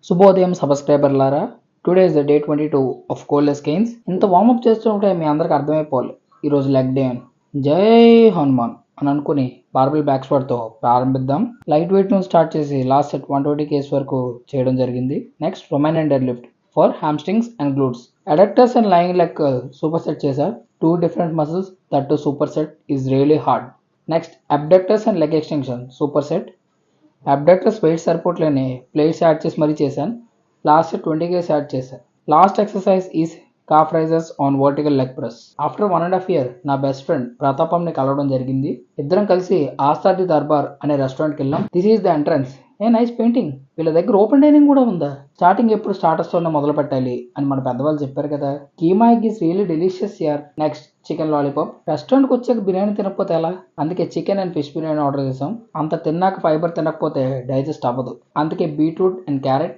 శుభోదయం సబ్స్క్రైబర్లారా. Today is the day 22 of coles gains. ఇంత వార్మప్ చేస్తుంటే మీ అందరికి అర్థమైపోవాలి ఈరోజు లెగ్ డే అని. జై హనుమాన్ అని అనుకుని బార్బెల్ బ్యాక్ స్క్వాట్తో ప్రారంభిద్దాం. లైట్ వెయిట్ నుంచి స్టార్ట్ చేసి లాస్ట్ సెట్ 120 కేస్ వరకు చేయడం జరిగింది. Next romaine and dead lift for hamstrings and glutes. Adductors and lying leg super set చేశా. 2 different muscles, that too super set is really hard. Next abductors and leg extension super set. Abductors weight సరిపోట్లేని plates add చేసి మరీ చేశాను. Last 20 kgs add చేశాను. Last exercise is calf raises on vertical leg press. After 1.5 years నా best friend ప్రతాపంని కలవడం జరిగింది. ఇద్దరం కలిసి ఆస్థా ది దర్బార్ అనే రెస్టారెంట్కి వెళ్ళాం. This is the entrance. A nice painting. వీళ్ళ దగ్గర ఓపెన్ డైనింగ్ కూడా ఉందా? స్టార్టింగ్ ఎప్పుడు స్టార్టర్స్తోనే మొదలు పెట్టాలి అని మన పెద్దవాళ్ళు చెప్పారు కదా. Keema egg is really delicious యార్. Next chicken lollipop. రెస్టారెంట్కి వచ్చాక బిర్యానీ తినకపోతే ఎలా? అందుకే chicken and fish biryani order చేసాం. అంత తిన్నాక ఫైబర్ తినకపోతే డైజెస్ట్ అవ్వదు. అందుకే బీట్రూట్ అండ్ క్యారెట్